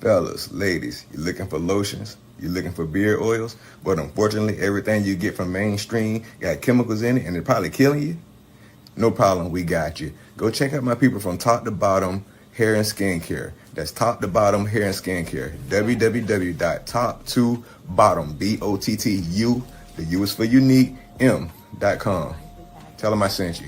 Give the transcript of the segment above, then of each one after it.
Fellas, ladies, you looking for lotions? You looking for beard oils? But unfortunately, everything you get from mainstream got chemicals in it and it's probably killing you? No problem, we got you. Go check out my people from Top to Bottom Hair and Skincare. That's Top to Bottom Hair and Skincare. www.top2bottom, BOTTU, the U is for unique, M.com. Tell them I sent you.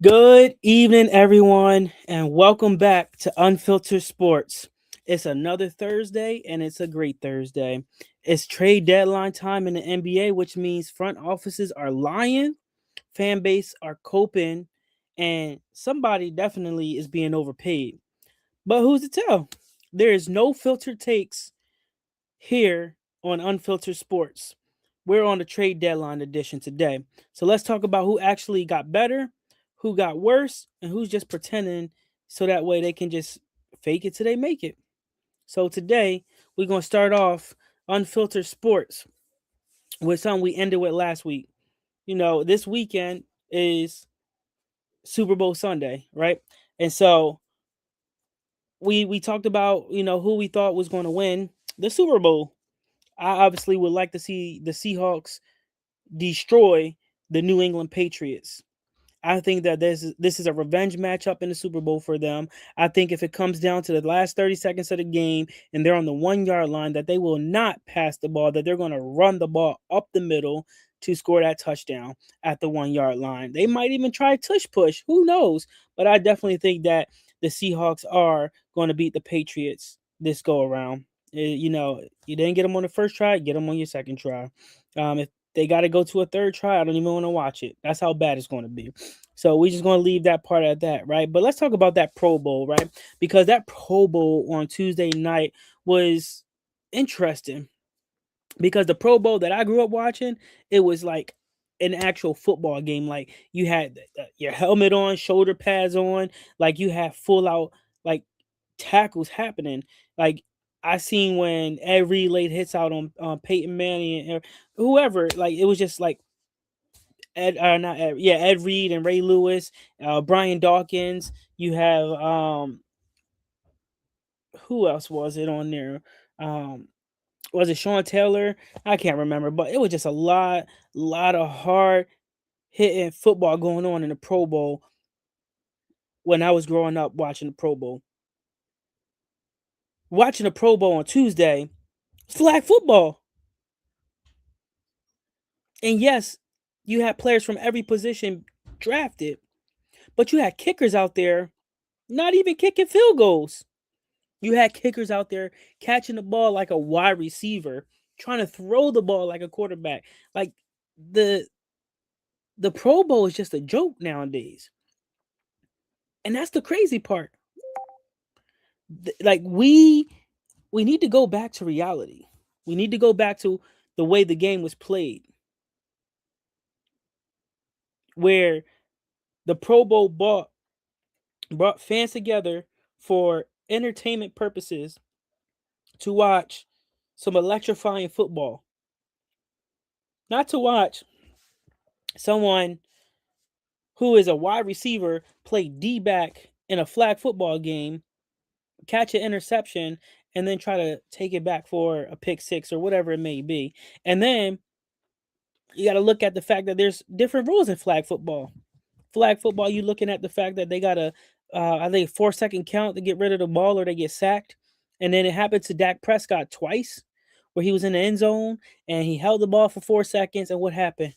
Good evening, everyone, and welcome back to Unfiltered Sports. It's another Thursday, and it's a great Thursday. It's trade deadline time in the NBA, which means front offices are lying, fan base are coping, and somebody definitely is being overpaid. But who's to tell? There is no filtered takes here on Unfiltered Sports. We're on the trade deadline edition today. So let's talk about who actually got better, who got worse, and who's just pretending so that way they can just fake it till they make it. So today we're going to start off Unfiltered Sports with something we ended with last week. This weekend is Super Bowl Sunday, right? And so we talked about, who we thought was going to win the Super Bowl. I obviously would like to see the Seahawks destroy the New England Patriots. I think that this is a revenge matchup in the Super Bowl for them. I think if it comes down to the last 30 seconds of the game and they're on the 1 yard line, that they will not pass the ball, that they're going to run the ball up the middle to score that touchdown at the 1 yard line. They might even try tush push. Who knows? But I definitely think that the Seahawks are going to beat the Patriots this go around. You didn't get them on the first try, get them on your second try. If they got to go to a third try, I don't even want to watch it. That's how bad it's going to be. So we're just going to leave that part at that, right? But let's talk about that Pro Bowl, right? Because that Pro Bowl on Tuesday night was interesting. Because the Pro Bowl that I grew up watching, it was like an actual football game. Like you had your helmet on, shoulder pads on, like you had full out like tackles happening. Like I seen when Ed Reed laid hits out on Peyton Manning and whoever. Like it was just like Ed Reed and Ray Lewis, Brian Dawkins. You have who else was it on there? Was it Sean Taylor? I can't remember, but it was just a lot of hard hitting football going on in the Pro Bowl when I was growing up watching the Pro Bowl. Watching the Pro Bowl on Tuesday, flag football. And yes, you had players from every position drafted, but you had kickers out there not even kicking field goals. You had kickers out there catching the ball like a wide receiver, trying to throw the ball like a quarterback. Like the the Pro Bowl is just a joke nowadays. And that's the crazy part. Like we need to go back to reality. We need to go back to the way the game was played, where the Pro Bowl brought fans together for entertainment purposes to watch some electrifying football. Not to watch someone who is a wide receiver play D back in a flag football game, catch an interception, and then try to take it back for a pick six or whatever it may be. And then you got to look at the fact that there's different rules in flag football. Flag football, you looking at the fact that they got a, I think, 4 second count to get rid of the ball or they get sacked. And then it happened to Dak Prescott twice, where he was in the end zone and he held the ball for 4 seconds. And what happened?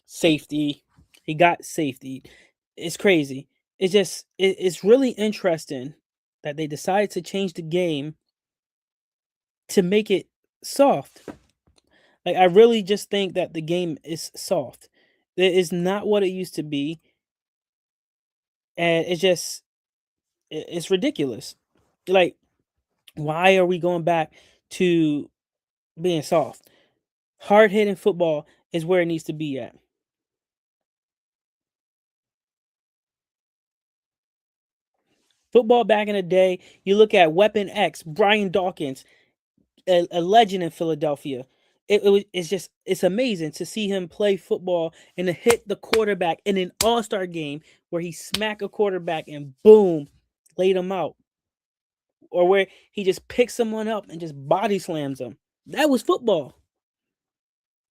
Safety. He got safety. It's crazy. It's really interesting that they decided to change the game to make it soft. Like I really just think that the game is soft. It is not what it used to be, and it's ridiculous. Like, why are we going back to being soft? Hard hitting football is where it needs to be at. Football back in the day, you look at Weapon X, Brian Dawkins, a legend in Philadelphia. it's amazing to see him play football and to hit the quarterback in an all-star game where he smack a quarterback and boom, laid him out. Or where he just picks someone up and just body slams them. That was football.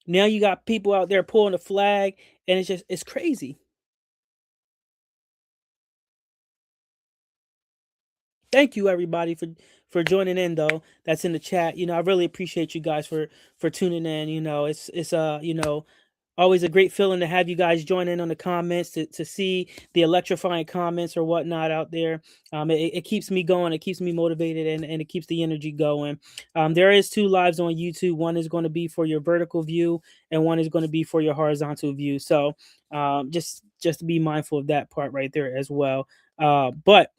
Now you got people out there pulling a flag, and it's crazy. Thank you everybody for joining in though. That's in the chat. I really appreciate you guys for tuning in. It's always a great feeling to have you guys join in on the comments to see the electrifying comments or whatnot out there. It keeps me going, it keeps me motivated, and it keeps the energy going. There is 2 lives on YouTube. One is going to be for your vertical view, and one is going to be for your horizontal view. So just be mindful of that part right there as well. But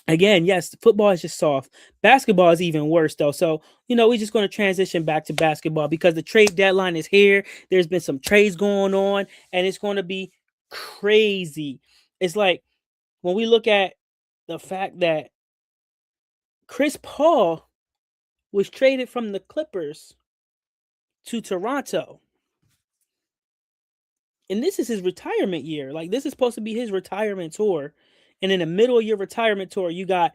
again, yes, football is just soft. Basketball is even worse, though. So, we're just going to transition back to basketball because the trade deadline is here. There's been some trades going on, and it's going to be crazy. It's like when we look at the fact that Chris Paul was traded from the Clippers to Toronto. And this is his retirement year. Like, this is supposed to be his retirement tour. And in the middle of your retirement tour, you got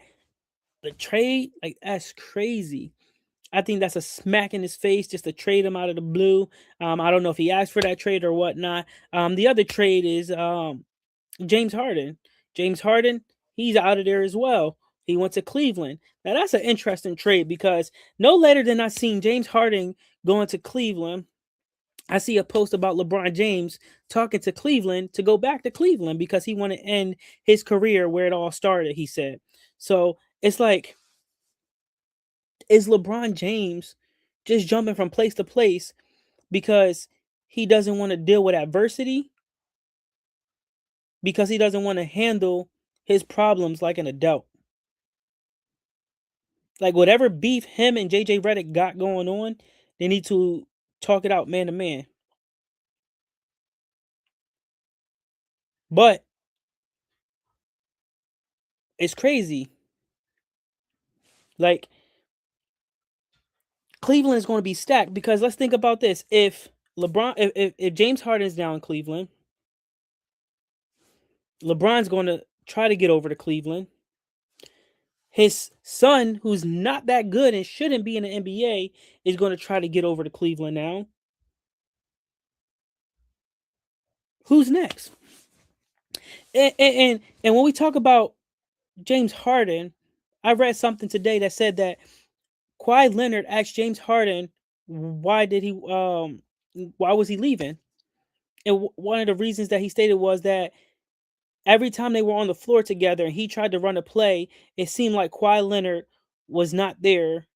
the trade. Like, that's crazy. I think that's a smack in his face just to trade him out of the blue. I don't know if he asked for that trade or whatnot. The other trade is James Harden. James Harden, he's out of there as well. He went to Cleveland. Now that's an interesting trade because no later than I seen James Harden going to Cleveland, I see a post about LeBron James talking to Cleveland to go back to Cleveland because he wanted to end his career where it all started, he said. So it's like, is LeBron James just jumping from place to place because he doesn't want to deal with adversity? Because he doesn't want to handle his problems like an adult? Like whatever beef him and JJ Redick got going on, they need to talk it out man to man. But it's crazy. Like Cleveland is going to be stacked because let's think about this. If James Harden is down in Cleveland, LeBron's going to try to get over to Cleveland. His son, who's not that good and shouldn't be in the NBA, is going to try to get over to Cleveland now. Who's next? And when we talk about James Harden, I read something today that said that Kawhi Leonard asked James Harden why was he leaving? And one of the reasons that he stated was that every time they were on the floor together and he tried to run a play, it seemed like Kawhi Leonard was not there,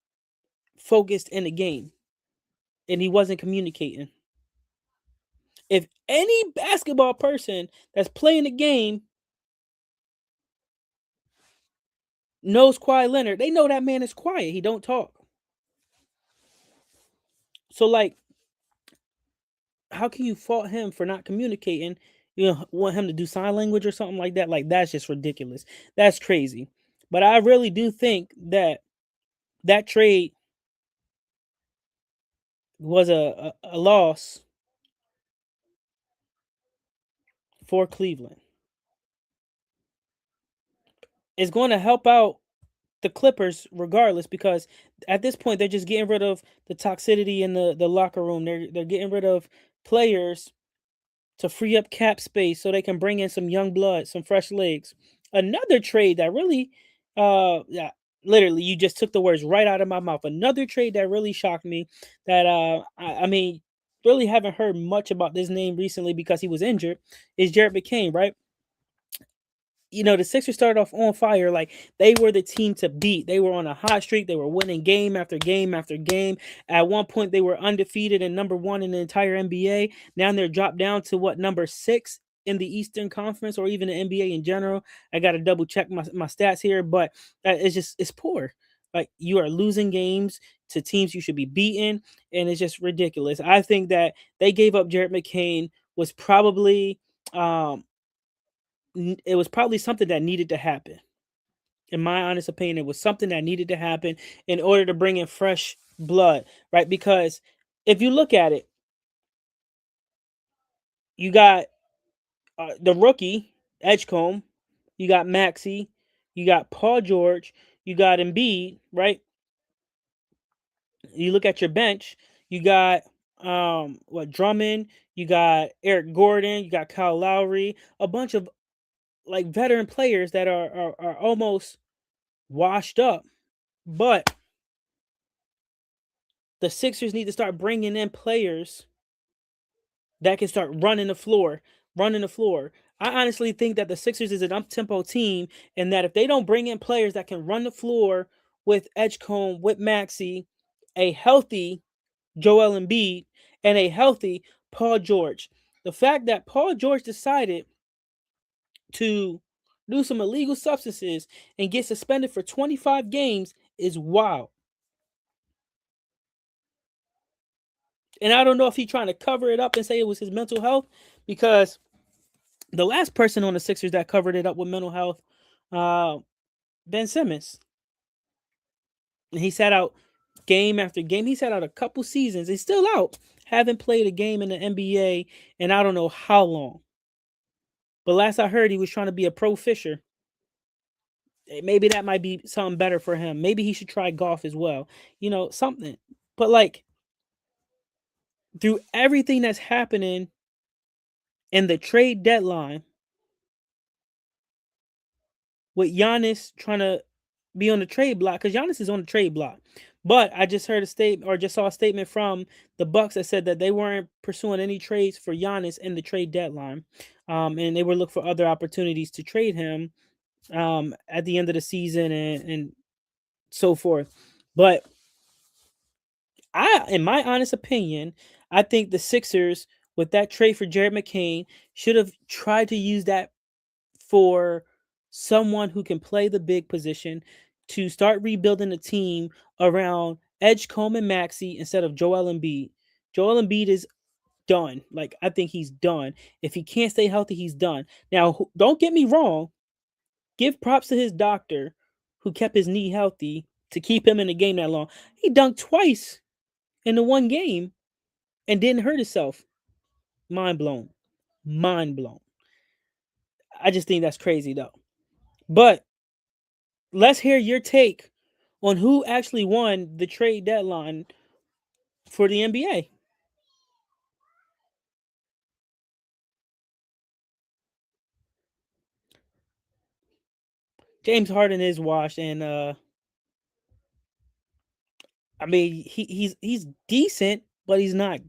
focused in the game, and he wasn't communicating. If any basketball person that's playing the game knows Kawhi Leonard, they know that man is quiet. He don't talk. So, like, how can you fault him for not communicating? Want him to do sign language or something like that? Like, that's just ridiculous. That's crazy. But I really do think that that trade was a loss for Cleveland. It's going to help out the Clippers regardless because at this point they're just getting rid of the toxicity in the locker room. They're getting rid of players to free up cap space so they can bring in some young blood, some fresh legs. Another trade that really yeah, literally you just took the words right out of my mouth. Another trade that really shocked me that I mean really haven't heard much about this name recently because he was injured is Jared McCain, right? The Sixers started off on fire. Like they were the team to beat. They were on a hot streak. They were winning game after game after game. At one point, they were undefeated and number one in the entire NBA. Now they're dropped down to number 6 in the Eastern Conference or even the NBA in general. I got to double check my stats here, but it's poor. Like you are losing games to teams you should be beating, and it's just ridiculous. I think that they gave up Jared McCain was probably it was probably something that needed to happen. In my honest opinion, it was something that needed to happen in order to bring in fresh blood, right? Because if you look at it, you got the rookie Edgecombe, you got Maxi, you got Paul George, you got Embiid, right? You look at your bench, you got Drummond, you got Eric Gordon, you got Kyle Lowry, a bunch of like veteran players that are almost washed up. But the Sixers need to start bringing in players that can start running the floor, running the floor. I honestly think that the Sixers is an up-tempo team, and that if they don't bring in players that can run the floor with Edgecombe, with Maxi, a healthy Joel Embiid, and a healthy Paul George. The fact that Paul George decided to do some illegal substances and get suspended for 25 games is wild. And I don't know if he's trying to cover it up and say it was his mental health, because the last person on the Sixers that covered it up with mental health, uh, Ben Simmons. And he sat out game after game. He sat out a couple seasons. He's still out. Haven't played a game in the NBA and I don't know how long. But last I heard, he was trying to be a pro fisher. Maybe that might be something better for him. Maybe he should try golf as well. Something. But like, through everything that's happening in the trade deadline, with Giannis trying to be on the trade block, because Giannis is on the trade block. But I just heard a statement, or just saw a statement from the Bucks that said that they weren't pursuing any trades for Giannis in the trade deadline, and they were looking for other opportunities to trade him at the end of the season and so forth. But in my honest opinion, I think the Sixers, with that trade for Jared McCain, should have tried to use that for someone who can play the big position, to start rebuilding the team around Edgecombe and Maxi instead of Joel Embiid. Joel Embiid is done. Like, I think he's done. If he can't stay healthy, he's done. Now, don't get me wrong. Give props to his doctor who kept his knee healthy to keep him in the game that long. He dunked twice in the one game and didn't hurt himself. Mind blown. Mind blown. I just think that's crazy, though. But let's hear your take on who actually won the trade deadline for the NBA. James Harden is washed, and I mean he's decent, but he's not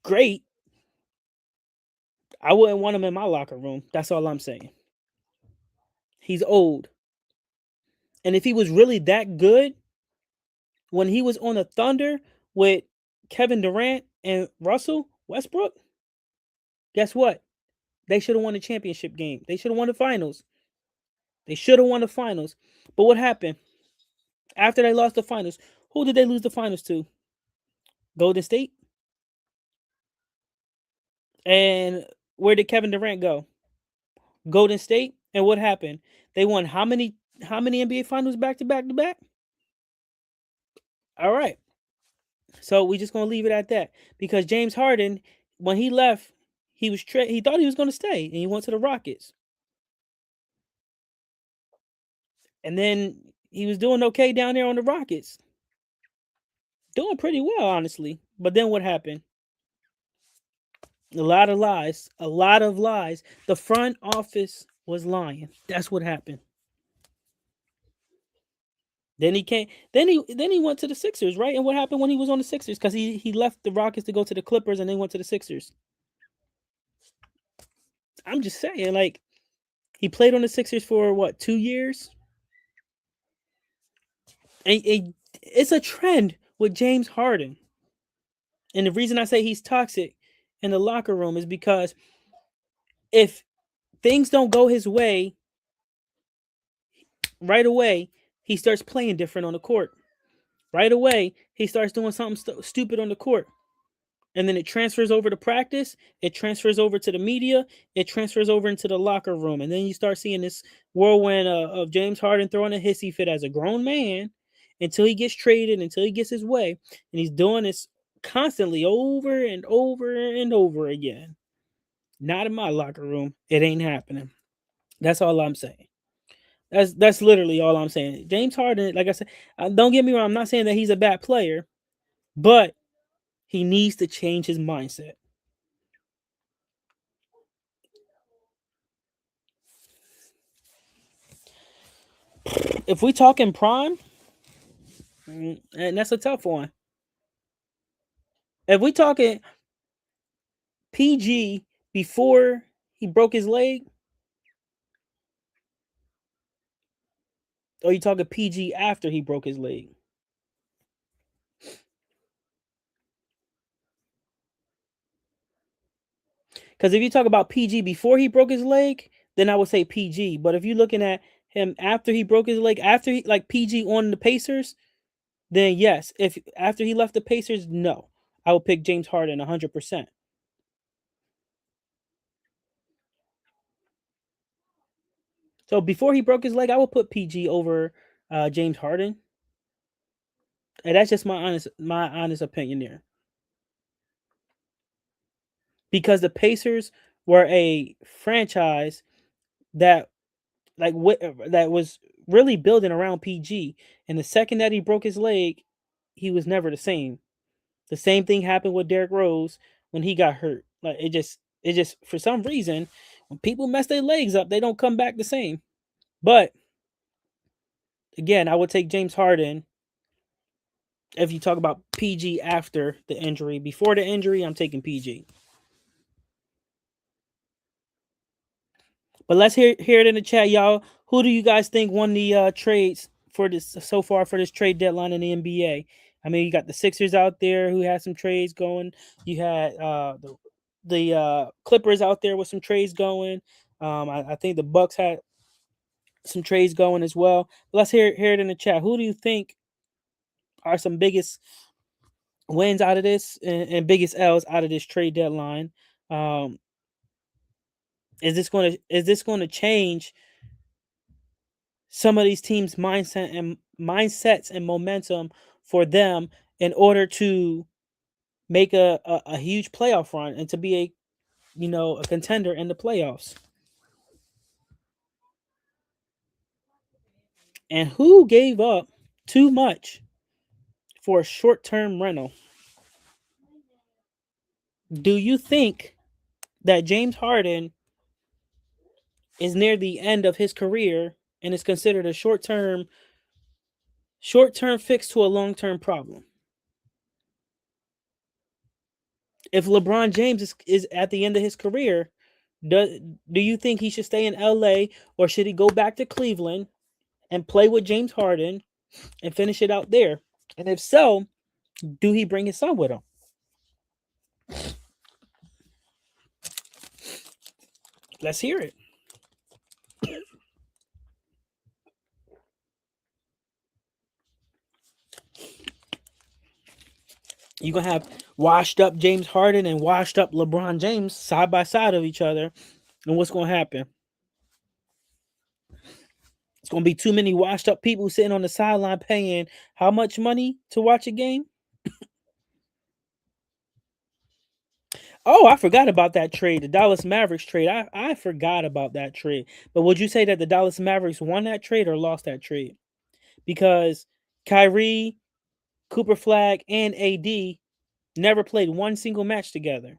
great. I wouldn't want him in my locker room. That's all I'm saying. He's old, and if he was really that good when he was on the Thunder with Kevin Durant and Russell Westbrook, guess what? They should have won the championship game. They should have won the finals. They should have won the finals. But what happened? After they lost the finals, who did they lose the finals to? Golden State. And where did Kevin Durant go? Golden State. And what happened? They won how many NBA finals back to back to back? All right. So we just gonna leave it at that, because James Harden, when he left, he thought he was gonna stay, and he went to the Rockets, and then he was doing okay down there on the Rockets, doing pretty well, honestly. But then what happened? A lot of lies, a lot of lies. The front office was lying. That's what happened. Then he came. Then he went to the Sixers, right? And what happened when he was on the Sixers? Because he left the Rockets to go to the Clippers, and then went to the Sixers. I'm just saying, like, he played on the Sixers for what, 2 years? And it's a trend with James Harden, and the reason I say he's toxic in the locker room is because if things don't go his way right away, he starts playing different on the court. Right away, he starts doing something stupid on the court. And then it transfers over to practice. It transfers over to the media. It transfers over into the locker room. And then you start seeing this whirlwind of James Harden throwing a hissy fit as a grown man until he gets traded, until he gets his way. And he's doing this constantly over and over and over again. Not in my locker room. It ain't happening. That's all I'm saying. That's literally all I'm saying. James Harden, like I said, don't get me wrong. I'm not saying that he's a bad player, but he needs to change his mindset. If we talk in prime, and that's a tough one. If we talking PG before he broke his leg, or you talking PG after he broke his leg? Because if you talk about PG before he broke his leg, then I would say PG. But if you're looking at him after he broke his leg, after he like PG on the Pacers, then yes. If after he left the Pacers, no, I would pick James Harden 100%. So before he broke his leg, I would put PG over James Harden, and that's just my honest opinion there. Because the Pacers were a franchise that that was really building around PG, and the second that he broke his leg, he was never the same. The same thing happened with Derrick Rose when he got hurt. Like it just for some reason when people mess their legs up, they don't come back the same. But again, I would take James Harden if you talk about PG after the injury. Before the injury, I'm taking PG. But let's hear it in the chat, y'all. Who do you guys think won the trades for this so far for this trade deadline in the NBA? I mean, you got the Sixers out there who had some trades going. You had the Clippers out there with some trades going. I think the Bucks had some trades going as well. But let's hear it in the chat. Who do you think are some biggest wins out of this and biggest L's out of this trade deadline? Um, is this going to change some of these teams' mindsets and momentum for them in order to make a huge playoff run and to be a contender in the playoffs? And who gave up too much for a short-term rental? Do you think that James Harden is near the end of his career and is considered a short-term fix to a long-term problem? If LeBron James is at the end of his career, do you think he should stay in LA or should he go back to Cleveland and play with James Harden and finish it out there? And if so, do he bring his son with him? Let's hear it. You're going to have washed up James Harden and washed up LeBron James side by side of each other. And what's going to happen? It's going to be too many washed up people sitting on the sideline paying how much money to watch a game? Oh, I forgot about that trade, the Dallas Mavericks trade. I forgot about that trade. But would you say that the Dallas Mavericks won that trade or lost that trade? Because Kyrie, Cooper Flag, and AD never played one single match together.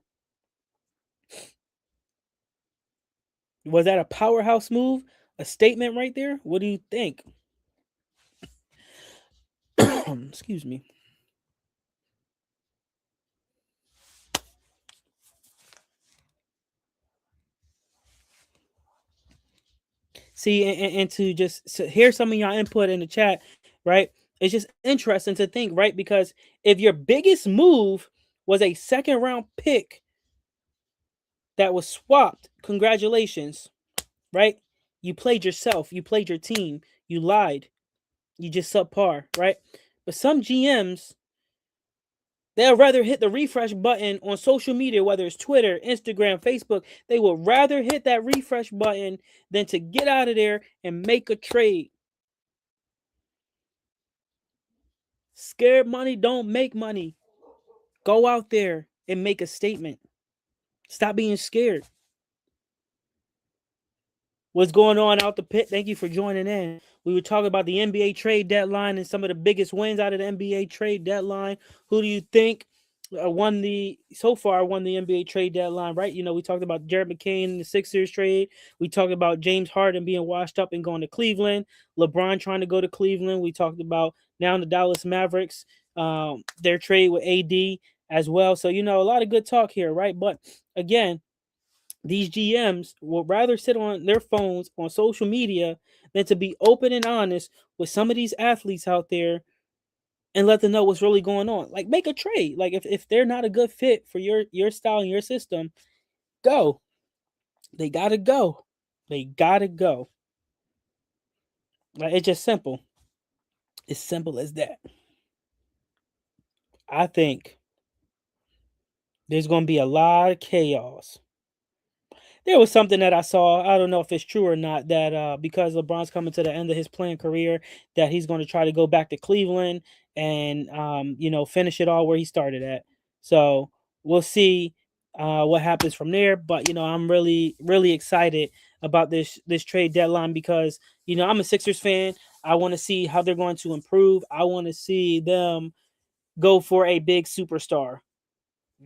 Was that a powerhouse move? A statement right there? What do you think? Excuse me. See, and to just hear some of y'all input in the chat, right? It's just interesting to think, right? Because if your biggest move was a second round pick that was swapped, congratulations, right? You played yourself, you played your team, you lied, you just subpar, right? But some GMs, they'll rather hit the refresh button on social media, whether it's Twitter, Instagram, Facebook. They would rather hit that refresh button than to get out of there and make a trade. Scared money don't make money. Go out there and make a statement. Stop being scared. What's going on out the pit? Thank you for joining in. We were talking about the NBA trade deadline and some of the biggest wins out of the NBA trade deadline. Who do you think won the NBA trade deadline? Right? We talked about Jared McCain and the Sixers trade. We talked about James Harden being washed up and going to Cleveland. LeBron trying to go to Cleveland. We talked about now the Dallas Mavericks, their trade with AD as well. So a lot of good talk here, right? But again, these GMs will rather sit on their phones on social media than to be open and honest with some of these athletes out there and let them know what's really going on. Like, make a trade. Like, if they're not a good fit for your style and your system, go. They gotta go. They gotta go. Like, it's just simple. It's simple as that. I think there's gonna be a lot of chaos. There was something that I saw. I don't know if it's true or not. That because LeBron's coming to the end of his playing career, that he's going to try to go back to Cleveland and finish it all where he started at. So we'll see what happens from there. But I'm really really excited about this trade deadline because I'm a Sixers fan. I want to see how they're going to improve. I want to see them go for a big superstar.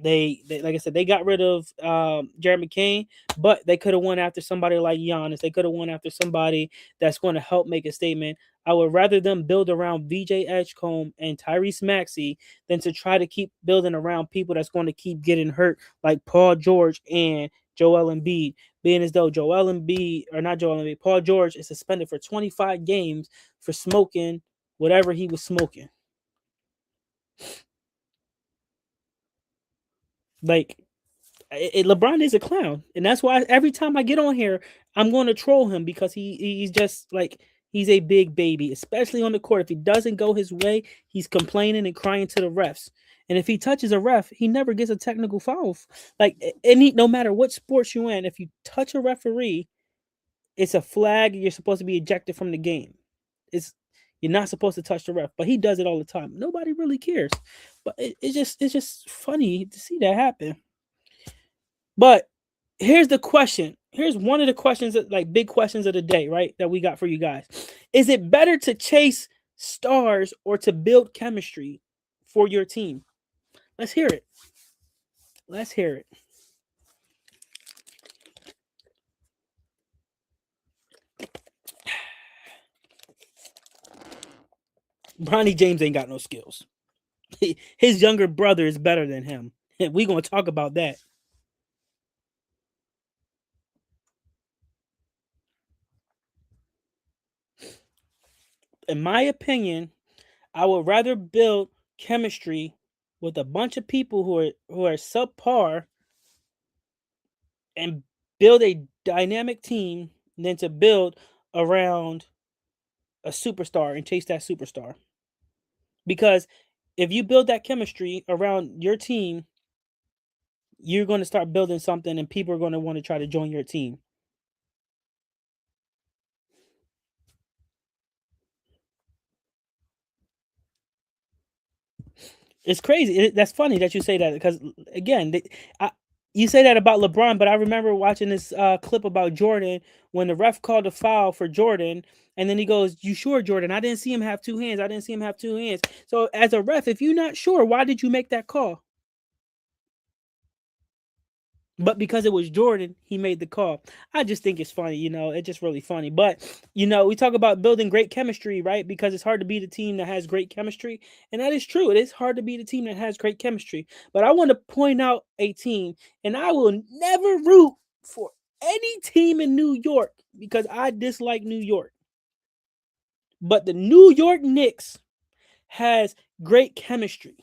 They like I said, they got rid of Jared McCain, but they could have won after somebody like Giannis. They could have won after somebody that's going to help make a statement. I would rather them build around VJ Edgecombe and Tyrese Maxey than to try to keep building around people that's going to keep getting hurt, like Paul George and Joel Embiid. Being as though Paul George is suspended for 25 games for smoking whatever he was smoking. Like, LeBron is a clown, and that's why every time I get on here, I'm going to troll him because he's just like he's a big baby, especially on the court. If he doesn't go his way, he's complaining and crying to the refs. And if he touches a ref, he never gets a technical foul. Like no matter what sports you're in, if you touch a referee, it's a flag. You're supposed to be ejected from the game. You're not supposed to touch the ref, but he does it all the time. Nobody really cares. But it's just funny to see that happen. But here's the question. Here's one of the questions like big questions of the day, right? That we got for you guys. Is it better to chase stars or to build chemistry for your team? Let's hear it. Let's hear it. Bronny James ain't got no skills. His younger brother is better than him. We're going to talk about that. In my opinion, I would rather build chemistry with a bunch of people who are subpar and build a dynamic team than to build around a superstar and chase that superstar. Because if you build that chemistry around your team, you're going to start building something and people are going to want to try to join your team. It's crazy. That's funny that you say that because, again, you say that about LeBron, but I remember watching this clip about Jordan when the ref called a foul for Jordan, and then he goes, "You sure, Jordan? I didn't see him have two hands. I didn't see him have two hands." So, as a ref, if you're not sure, why did you make that call? But because it was Jordan, he made the call. I just think it's funny, it's just really funny. But, we talk about building great chemistry, right? Because it's hard to beat a team that has great chemistry. And that is true. It is hard to beat a team that has great chemistry. But I want to point out a team, and I will never root for any team in New York because I dislike New York. But the New York Knicks has great chemistry.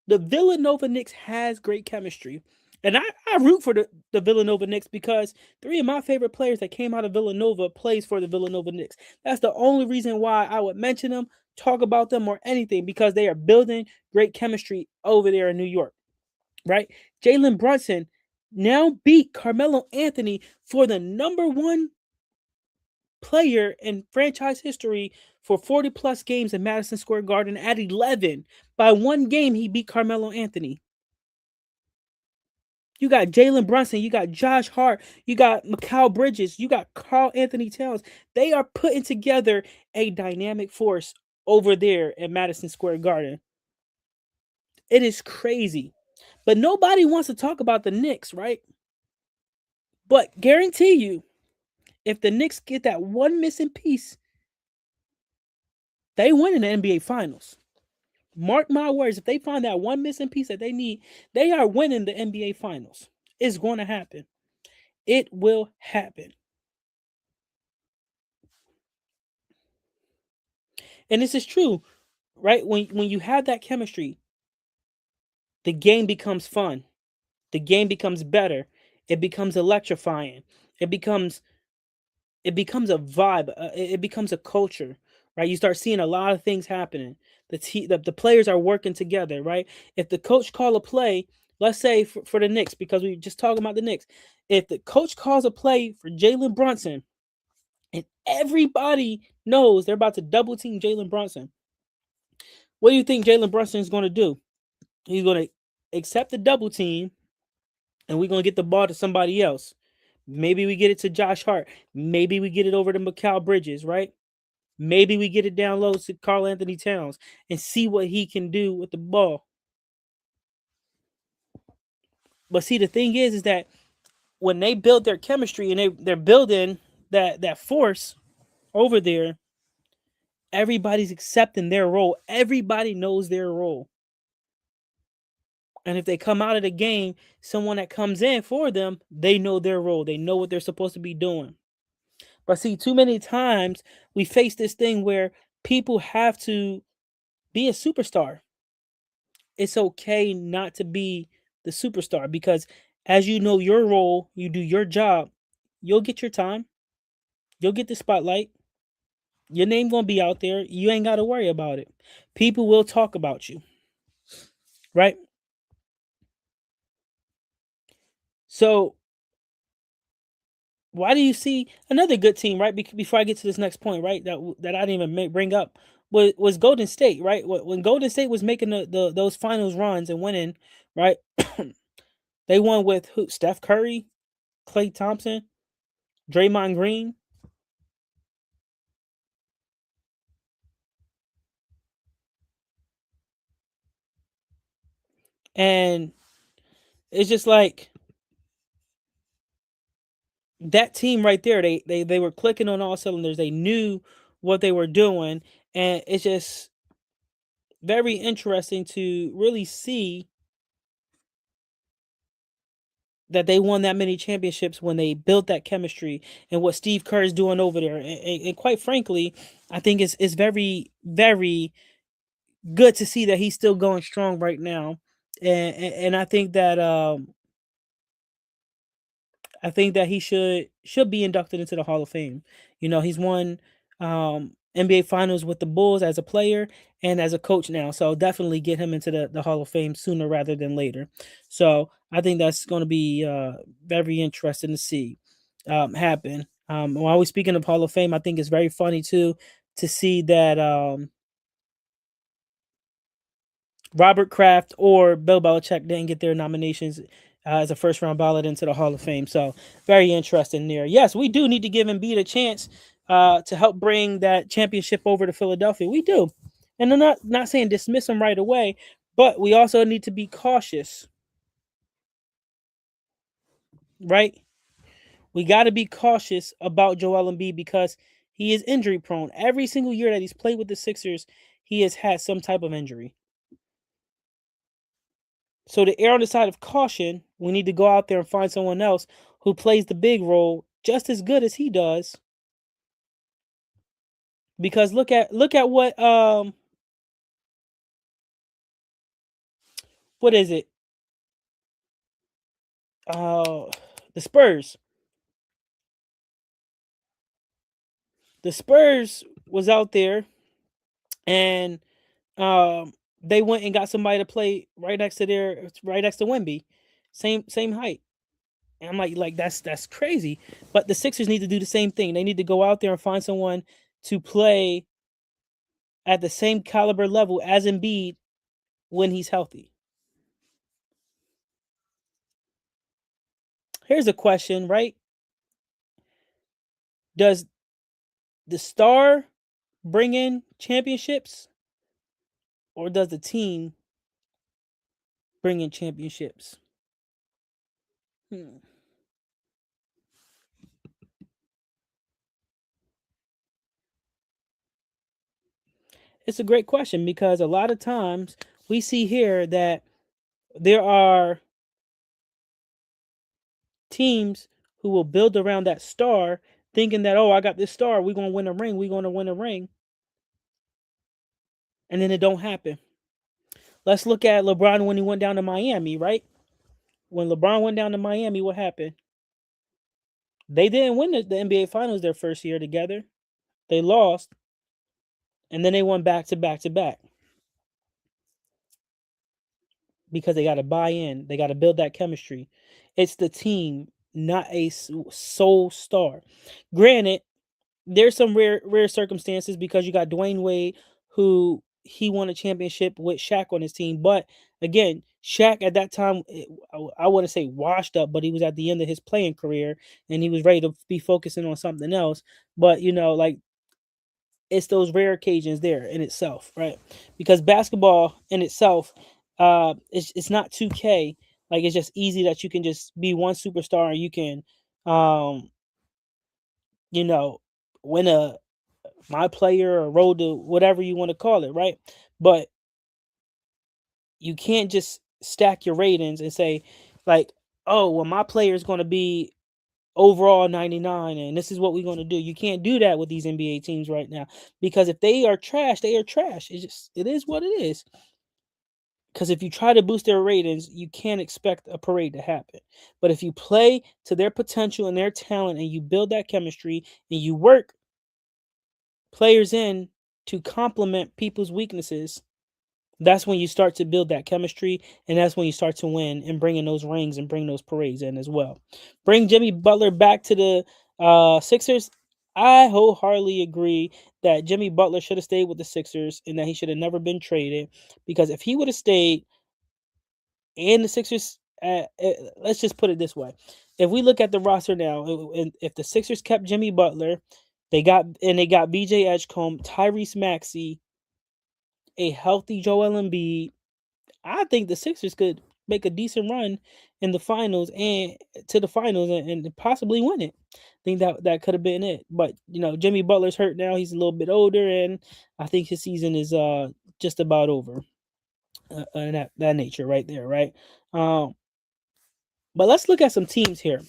The Villanova Knicks has great chemistry. And I root for the Villanova Knicks because three of my favorite players that came out of Villanova plays for the Villanova Knicks. That's the only reason why I would mention them, talk about them, or anything, because they are building great chemistry over there in New York, right? Jalen Brunson now beat Carmelo Anthony for the number one player in franchise history for 40 plus games in Madison Square Garden at 11. By one game, he beat Carmelo Anthony. You got Jalen Brunson, you got Josh Hart, you got Mikal Bridges, you got Karl Anthony Towns. They are putting together a dynamic force over there at Madison Square Garden. It is crazy. But nobody wants to talk about the Knicks, right? But guarantee you, if the Knicks get that one missing piece, they win in the NBA Finals. Mark my words, if they find that one missing piece that they need, they are winning the NBA Finals. It's going to happen. It will happen. And this is true, right? When you have that chemistry, the game becomes fun. The game becomes better. It becomes electrifying. It becomes it becomes a vibe. It becomes a culture, right? You start seeing a lot of things happening. The players are working together, right? If the coach call a play, let's say for the Knicks, because we just talking about the Knicks, if the coach calls a play for Jalen Brunson, and everybody knows they're about to double team Jalen Brunson, what do you think Jalen Brunson is going to do? He's going to accept the double team, and we're going to get the ball to somebody else. Maybe we get it to Josh Hart. Maybe we get it over to Mikal Bridges, right? Maybe we get it down low to Karl Anthony Towns and see what he can do with the ball. But see, the thing is that when they build their chemistry and they're building that force over there, everybody's accepting their role. Everybody knows their role. And if they come out of the game, someone that comes in for them, they know their role. They know what they're supposed to be doing. But see, too many times we face this thing where people have to be a superstar. It's okay not to be the superstar because as you know your role, you do your job, you'll get your time, you'll get the spotlight, your name gonna be out there. You ain't gotta worry about it. People will talk about you, right? So why do you see another good team, right? Before I get to this next point, right? That I didn't even bring up was Golden State, right? When Golden State was making those finals runs and winning, right? They won with who? Steph Curry, Klay Thompson, Draymond Green, and it's just like that team right there. They were clicking on all cylinders. They knew what they were doing, and it's just very interesting to really see that they won that many championships when they built that chemistry and what Steve Kerr is doing over there. And quite frankly, I think it's very, very good to see that he's still going strong right now. And I think that he should be inducted into the Hall of Fame. You know, he's won NBA Finals with the Bulls as a player and as a coach now. So definitely get him into the Hall of Fame sooner rather than later. So I think that's going to be very interesting to see happen. While we're speaking of Hall of Fame, I think it's very funny too to see that Robert Kraft or Bill Belichick didn't get their nominations as a first round ballot into the Hall of Fame. So very interesting there. Yes, we do need to give Embiid a chance to help bring that championship over to Philadelphia. We do, and I'm not saying dismiss him right away, but we also need to be cautious, right? We got to be cautious about Joel Embiid because he is injury prone. Every single year that he's played with the Sixers, he has had some type of injury. So to err on the side of caution, we need to go out there and find someone else who plays the big role just as good as he does. Because look at what is it? Uh the Spurs. The Spurs was out there and they went and got somebody to play right next to Wemby. Same height. And I'm like that's crazy. But the Sixers need to do the same thing. They need to go out there and find someone to play at the same caliber level as Embiid when he's healthy. Here's a question, right? Does the star bring in championships or does the team bring in championships? Hmm. It's a great question because a lot of times we see here that there are teams who will build around that star thinking that, oh, I got this star, we're going to win a ring, we're going to win a ring, and then it don't happen. Let's look at LeBron when he went down to Miami, right? When LeBron went down to Miami, what happened? They didn't win the NBA Finals their first year together. They lost, and then they won back to back to back because they got to buy in. They got to build that chemistry. It's the team, not a sole star. Granted, there's some rare circumstances because you got Dwayne Wade, who he won a championship with Shaq on his team. But again, Shaq at that time, I wouldn't say washed up, but he was at the end of his playing career and he was ready to be focusing on something else. But like it's those rare occasions there in itself, right? Because basketball in itself, it's not 2K. Like it's just easy that you can just be one superstar and you can, um, you know, win a my player or road to whatever you want to call it, right? But you can't just stack your ratings and say, like, oh, well, my player is going to be overall 99 and this is what we're going to do. You can't do that with these NBA teams right now because if they are trash, they are trash. It is what it is. Because if you try to boost their ratings, you can't expect a parade to happen. But if you play to their potential and their talent and you build that chemistry and you work players in to complement people's weaknesses, that's when you start to build that chemistry and that's when you start to win and bring in those rings and bring those parades in as well. Bring Jimmy Butler back to the Sixers. I wholeheartedly agree that Jimmy Butler should have stayed with the Sixers and that he should have never been traded because if he would have stayed and the Sixers, let's just put it this way: if we look at the roster now, and if the Sixers kept Jimmy Butler, they got B.J. Edgecombe, Tyrese Maxey, a healthy Joel Embiid. I think the Sixers could make a decent run in the finals and to the finals and possibly win it. I think that could have been it. But Jimmy Butler's hurt now. He's a little bit older, and I think his season is just about over. And that nature right there, right? Um, but let's look at some teams here.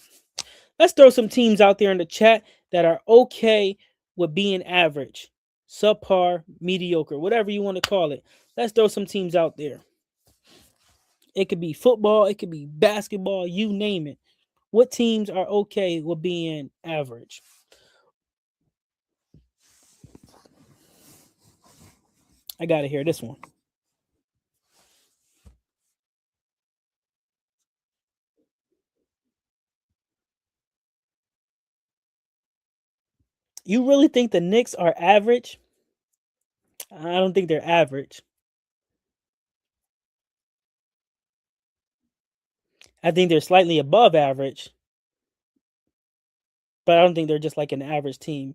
Let's throw some teams out there in the chat that are okay with being average, subpar, mediocre, whatever you want to call it. Let's throw some teams out there. It could be football, it could be basketball, you name it. What teams are okay with being average? I got to hear this one. You really think the Knicks are average? I don't think they're average. I think they're slightly above average, but I don't think they're just like an average team.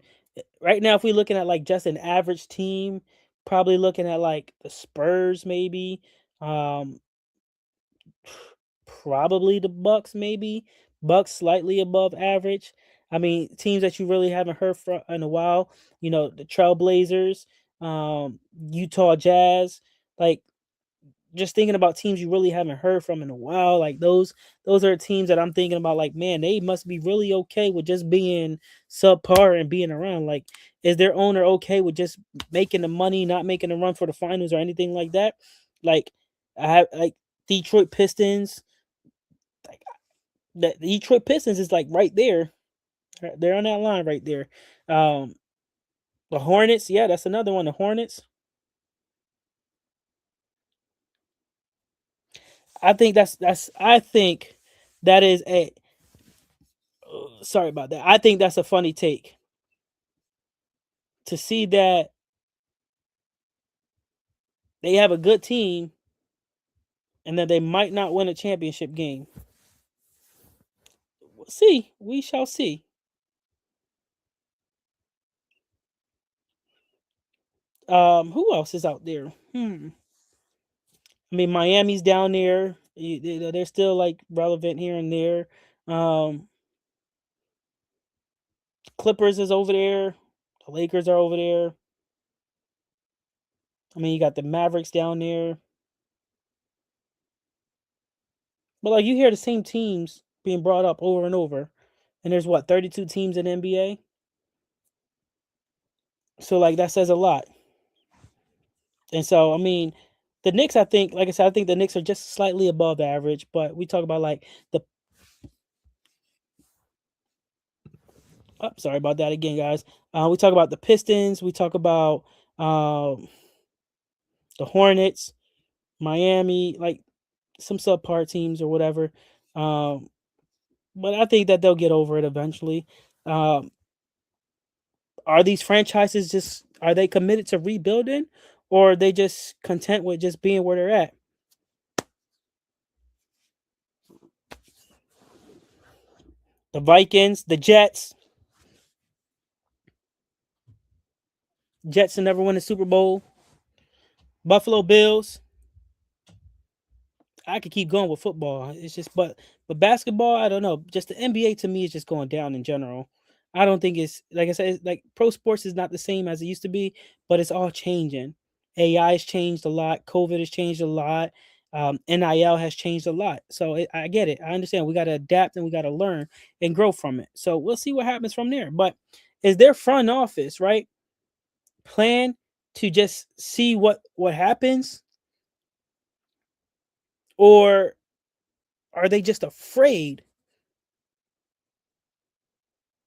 Right now, if we're looking at like just an average team, probably looking at like the Spurs, maybe, um, probably the Bucks, maybe Bucks slightly above average. I mean, teams that you really haven't heard from in a while, the Trailblazers, Utah Jazz, like just thinking about teams you really haven't heard from in a while, like those are teams that I'm thinking about. Like, man, they must be really okay with just being subpar and being around. Like, is their owner okay with just making the money, not making a run for the finals or anything like that? Like, I have like Detroit Pistons. Like the Detroit Pistons is like right there. They're on that line right there. Um, the Hornets, yeah, that's another one. The Hornets. I think that is a Sorry about that. I think that's a funny take. To see that they have a good team and that they might not win a championship game. We'll see. We shall see. Who else is out there? I mean, Miami's down there. They're still like relevant here and there. Clippers is over there. The Lakers are over there. I mean, you got the Mavericks down there. But like you hear the same teams being brought up over and over. And there's what, 32 teams in the NBA? So like that says a lot. And so I mean, the Knicks, I think, like I said, I think the Knicks are just slightly above average, but we talk about like the sorry about that again, guys. We talk about the Pistons, we talk about the Hornets, Miami, like some subpar teams or whatever. But I think that they'll get over it eventually. Are these franchises just are they committed to rebuilding, or are they just content with just being where they're at? The Vikings, the Jets. Jets to never win a Super Bowl. Buffalo Bills. I could keep going with football. It's just, but basketball, I don't know. Just the NBA to me is just going down in general. I don't think it's like I said. It's like pro sports is not the same as it used to be, but it's all changing. AI has changed a lot. COVID has changed a lot. NIL has changed a lot. So I get it. I understand. We got to adapt and we got to learn and grow from it. So we'll see what happens from there. But is their front office right plan to just see what happens, or are they just afraid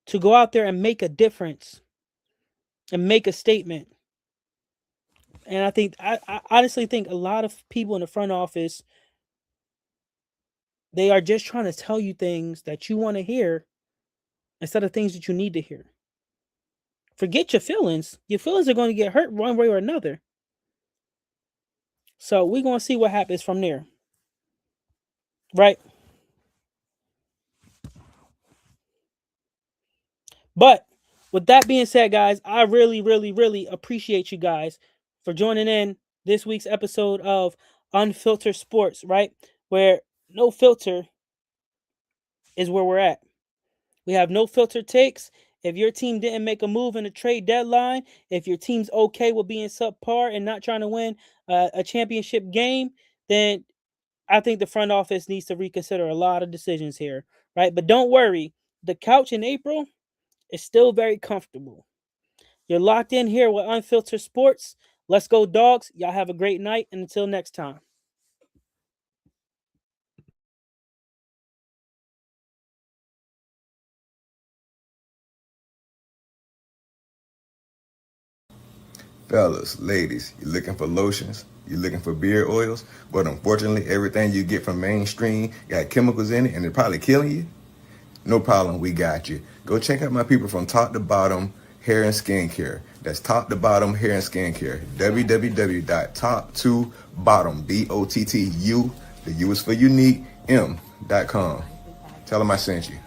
to go out there and make a difference and make a statement? And I think I honestly think a lot of people in the front office, they are just trying to tell you things that you want to hear instead of things that you need to hear. Forget your feelings. Your feelings are going to get hurt one way or another. So we're going to see what happens from there. Right? But with that being said, guys, I really, really, really appreciate you guys for joining in this week's episode of Unfiltered Sports, right? Where no filter is where we're at. We have no filter takes. If your team didn't make a move in the trade deadline, if your team's okay with being subpar and not trying to win a championship game, then I think the front office needs to reconsider a lot of decisions here, right? But don't worry, the couch in April is still very comfortable. You're locked in here with Unfiltered Sports. Let's go, dogs. Y'all have a great night, and until next time. Fellas, ladies, you're looking for lotions, you're looking for beard oils, but unfortunately, everything you get from mainstream got chemicals in it and it's probably killing you? No problem, we got you. Go check out my people from Top to Bottom Hair and Skincare. That's Top to Bottom Hair and Skincare. www.top2bottom, BOTTU, the U is for unique, M.com. Tell them I sent you.